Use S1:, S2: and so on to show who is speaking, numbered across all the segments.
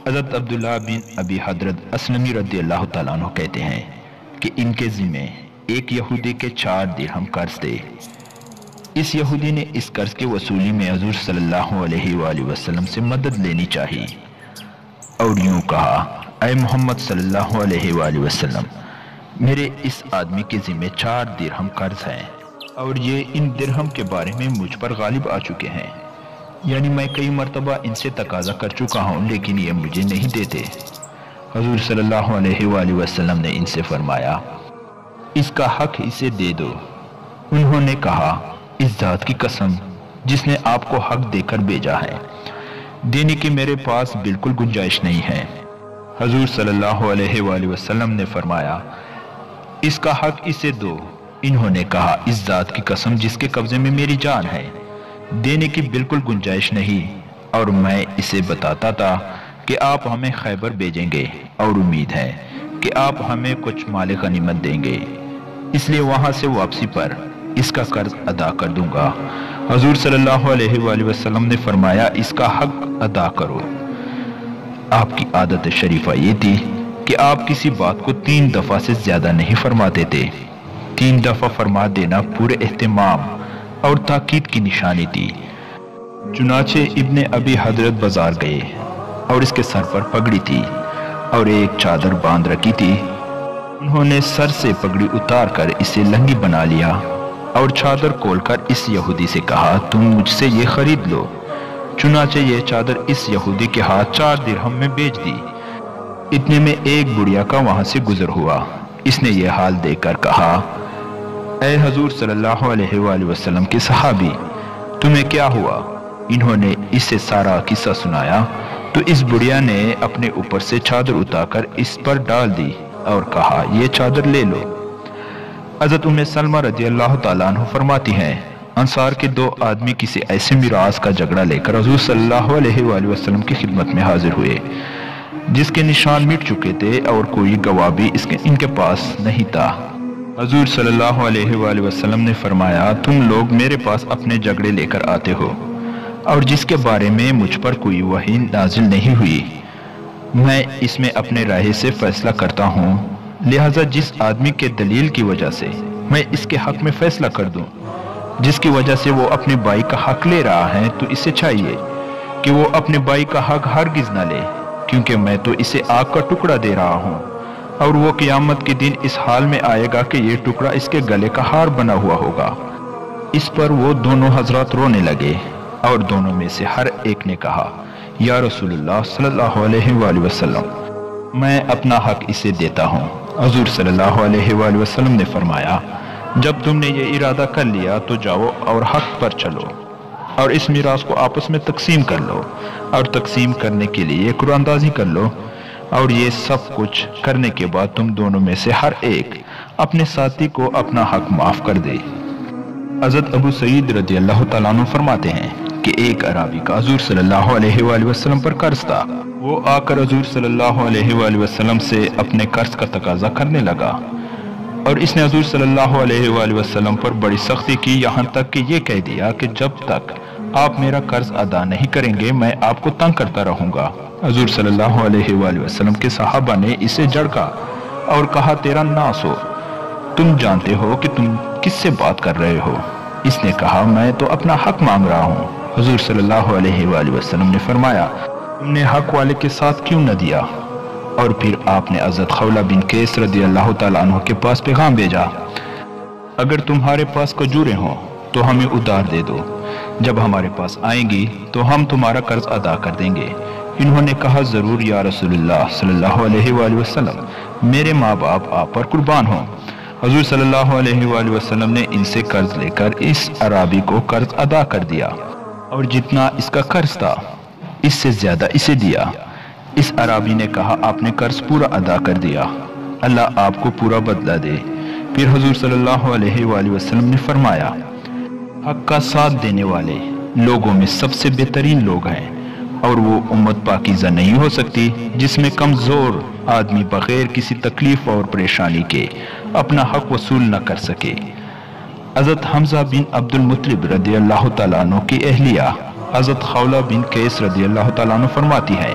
S1: حضرت عبداللہ بن ابی حضرت اسلمی رضی اللہ تعالیٰ عنہ کہتے ہیں کہ ان کے ذمے ایک یہودی کے 4 درہم قرض تھے۔ اس یہودی نے اس قرض کے وصولی میں حضور صلی اللہ علیہ وآلہ وسلم سے مدد لینی چاہی اور یوں کہا، اے محمد صلی اللہ علیہ وآلہ وسلم، میرے اس آدمی کے ذمے 4 درہم قرض ہیں اور یہ ان درہم کے بارے میں مجھ پر غالب آ چکے ہیں، یعنی میں کئی مرتبہ ان سے تقاضا کر چکا ہوں لیکن یہ مجھے نہیں دیتے۔ حضور صلی اللہ علیہ وآلہ وسلم نے ان سے فرمایا، اس کا حق اسے دے دو۔ انہوں نے کہا، اس ذات کی قسم جس نے آپ کو حق دے کر بھیجا ہے، دینے کی میرے پاس بالکل گنجائش نہیں ہے۔ حضور صلی اللہ علیہ وآلہ وسلم نے فرمایا، اس کا حق اسے دو۔ انہوں نے کہا، اس ذات کی قسم جس کے قبضے میں میری جان ہے، دینے کی بالکل گنجائش نہیں، اور میں اسے بتاتا تھا کہ آپ ہمیں خیبر بھیجیں گے اور امید ہے کہ آپ ہمیں کچھ مال غنیمت دیں گے، اس لیے وہاں سے واپسی پر اس کا قرض ادا کر دوں گا۔ حضور صلی اللہ علیہ وآلہ وسلم نے فرمایا، اس کا حق ادا کرو۔ آپ کی عادت شریفہ یہ تھی کہ آپ کسی بات کو 3 دفعہ سے زیادہ نہیں فرماتے تھے۔ 3 دفعہ فرما دینا پورے اہتمام اور تاکید کی نشانی تھی۔ چنانچہ ابن ابی حضرت بازار گئے اور اس کے سر پر پگڑی تھی اور ایک چادر باندھ رکھی تھی۔ انہوں نے سر سے پگڑی اتار کر اسے لنگی بنا لیا اور چادر کھول کر اس یہودی سے کہا، تم مجھ سے یہ خرید لو۔ چنانچہ یہ چادر اس یہودی کے ہاتھ 4 درہم میں بیچ دی۔ اتنے میں ایک بڑھیا کا وہاں سے گزر ہوا۔ اس نے یہ حال دیکھ کر کہا، اے حضور صلی اللہ علیہ وآلہ وسلم کے صحابی، تمہیں کیا ہوا؟ انہوں نے اس سے سارا قصہ سنایا تو اس بڑھیا نے اپنے اوپر سے چادر اتار کر اس پر ڈال دی اور کہا، یہ چادر لے لو۔ حضرت ام سلمہ رضی اللہ تعالیٰ عنہ فرماتی ہیں، انصار کے 2 آدمی کسی ایسے میراث کا جھگڑا لے کر حضور صلی اللہ علیہ وآلہ وسلم کی خدمت میں حاضر ہوئے جس کے نشان مٹ چکے تھے اور کوئی گواہ بھی ان کے پاس نہیں تھا۔ حضور صلی اللہ علیہ وآلہ وسلم نے فرمایا، تم لوگ میرے پاس اپنے جھگڑے لے کر آتے ہو اور جس کے بارے میں مجھ پر کوئی وحی نازل نہیں ہوئی، میں اس میں اپنے رائے سے فیصلہ کرتا ہوں، لہذا جس آدمی کے دلیل کی وجہ سے میں اس کے حق میں فیصلہ کر دوں، جس کی وجہ سے وہ اپنے بھائی کا حق لے رہا ہے، تو اسے چاہیے کہ وہ اپنے بھائی کا حق ہرگز نہ لے، کیونکہ میں تو اسے آگ کا ٹکڑا دے رہا ہوں اور وہ قیامت کے دن اس حال میں آئے گا کہ یہ ٹکڑا اس کے گلے کا ہار بنا ہوا ہوگا۔ اس پر وہ دونوں حضرات رونے لگے اور دونوں میں سے ہر ایک نے کہا، یا رسول اللہ صلی اللہ علیہ وآلہ وسلم، میں اپنا حق اسے دیتا ہوں۔ حضور صلی اللہ علیہ وآلہ وسلم نے فرمایا، جب تم نے یہ ارادہ کر لیا تو جاؤ اور حق پر چلو اور اس میراث کو آپس میں تقسیم کر لو، اور تقسیم کرنے کے لیے قرآن اندازی کر لو، اور یہ سب کچھ کرنے کے بعد تم دونوں میں سے ہر ایک اپنے ساتھی کو اپنا حق معاف کر دے۔ حضرت ابو سعید رضی اللہ تعالیٰ عنہ فرماتے ہیں کہ ایک عرابی کا حضور صلی اللہ علیہ وآلہ وسلم پر قرض تھا۔ وہ آ کر حضور صلی اللہ علیہ وآلہ وسلم سے اپنے قرض کا تقاضا کرنے لگا اور اس نے حضور صلی اللہ علیہ وآلہ وسلم پر بڑی سختی کی، یہاں تک کہ یہ کہہ دیا کہ جب تک آپ میرا قرض ادا نہیں کریں گے میں آپ کو تنگ کرتا رہوں گا۔ حضور صلی اللہ علیہ وآلہ وسلم کے صحابہ نے اسے جھڑکا اور کہا، تیرا ناس ہو، تم جانتے ہو کہ تم کس سے بات کر رہے ہو؟ اس نے کہا، میں تو اپنا حق مانگ رہا ہوں۔ حضور صلی اللہ علیہ وآلہ وسلم نے فرمایا، تم نے حق والے کے ساتھ کیوں نہ دیا؟ اور پھر آپ نے حضرت خولہ بن قیس رضی اللہ تعالیٰ عنہ کے پاس پیغام بھیجا، اگر تمہارے پاس کھجوریں ہوں تو ہمیں ادھار دے دو، جب ہمارے پاس آئیں گی تو ہم تمہارا قرض ادا کر دیں گے۔ انہوں نے کہا، ضرور یا رسول اللہ صلی اللہ علیہ وآلہ وسلم، میرے ماں باپ آپ پر قربان ہوں۔ حضور صلی اللہ علیہ وآلہ وسلم نے ان سے قرض لے کر اس عرابی کو قرض ادا کر دیا اور جتنا اس کا قرض تھا اس سے زیادہ اسے دیا۔ اس عرابی نے کہا، آپ نے قرض پورا ادا کر دیا، اللہ آپ کو پورا بدلہ دے۔ پھر حضور صلی اللہ علیہ وآلہ وسلم نے فرمایا، حق کا ساتھ دینے والے لوگوں میں سب سے بہترین لوگ ہیں، اور وہ امت پاکیزہ نہیں ہو سکتی جس میں کمزور آدمی بغیر کسی تکلیف اور پریشانی کے اپنا حق وصول نہ کر سکے۔ حضرت حمزہ بن عبد المطلب رضی اللہ تعالیٰ عنہ کی اہلیہ حضرت خولہ بن قیس رضی اللہ تعالیٰ عنہ فرماتی ہے،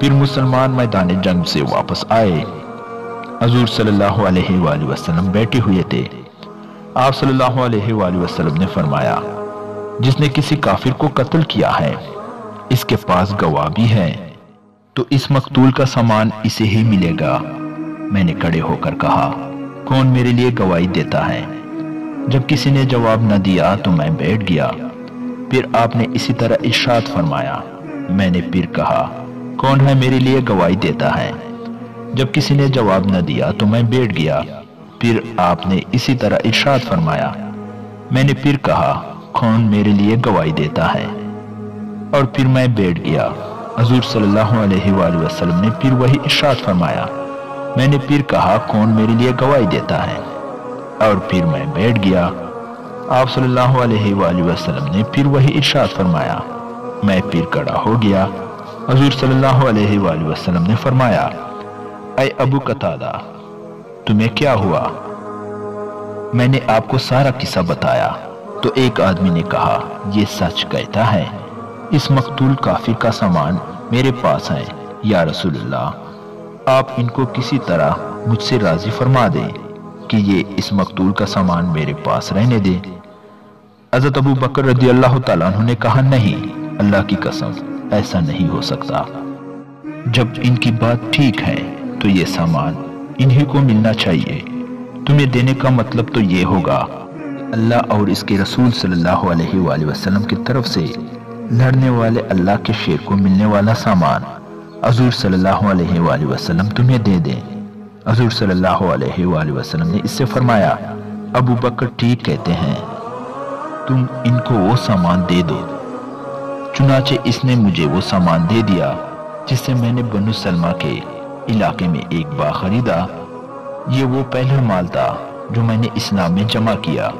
S1: پھر مسلمان میدان جنگ سے واپس آئے۔ حضور صلی اللہ علیہ وآلہ وسلم بیٹھے ہوئے تھے۔ آپ صلی اللہ علیہ وآلہ وسلم نے فرمایا، جس نے کسی کافر کو قتل کیا ہے اس کے پاس گواہ بھی ہے، تو اس مقتول کا سامان اسے ہی ملے گا۔ میں نے کھڑے ہو کر کہا، کون میرے لیے گواہی دیتا ہے؟ جب کسی نے جواب نہ دیا تو میں بیٹھ گیا۔ پھر آپ نے اسی طرح ارشاد فرمایا۔ میں نے پھر کہا، کون ہے میرے لیے گواہی دیتا ہے؟ جب کسی نے جواب نہ دیا تو میں بیٹھ گیا۔ پھر آپ نے اسی طرح ارشاد فرمایا۔ میں نے پھر کہا، کون میرے لیے گواہی دیتا ہے؟ اور پھر میں بیٹھ گیا۔ حضور صلی اللہ علیہ وآلہ وسلم نے پھر وہی ارشاد فرمایا۔ میں نے پھر کہا، کون میرے لیے گواہی دیتا ہے؟ اور پھر میں بیٹھ گیا۔ آپ صلی اللہ علیہ وآلہ وسلم نے پھر وہی ارشاد فرمایا۔ میں پھر کھڑا ہو گیا۔ حضور صلی اللہ علیہ وآلہ وسلم نے فرمایا، اے ابو قتادہ، تمہیں کیا ہوا؟ میں نے آپ کو سارا قصہ بتایا تو ایک آدمی نے کہا، یہ سچ کہتا ہے، اس مقتول کافر کا سامان میرے پاس ہے، یا رسول اللہ، آپ ان کو کسی طرح مجھ سے راضی فرما دیں کہ یہ اس مقتول کا سامان میرے پاس رہنے دے۔ حضرت ابو بکر رضی اللہ تعالیٰ عنہ نے کہا، نہیں، اللہ کی قسم، ایسا نہیں ہو سکتا۔ جب ان کی بات ٹھیک ہے تو یہ سامان انہی کو ملنا چاہیے۔ تمہیں دینے کا مطلب تو یہ ہوگا اللہ اور اس کے رسول صلی اللہ علیہ وآلہ وسلم کی طرف سے لڑنے والے اللہ کے شیر کو ملنے والا سامان حضور صلی اللہ علیہ وآلہ وسلم تمہیں دے دیں۔ حضور صلی اللہ علیہ وآلہ وسلم نے اس سے فرمایا، ابو بکر ٹھیک کہتے ہیں، تم ان کو وہ سامان دے دو۔ چنانچہ اس نے مجھے وہ سامان دے دیا جس سے میں نے بنو سلمہ کے علاقے میں ایک باغ خریدا۔ یہ وہ پہلا مال تھا جو میں نے اسلام میں جمع کیا۔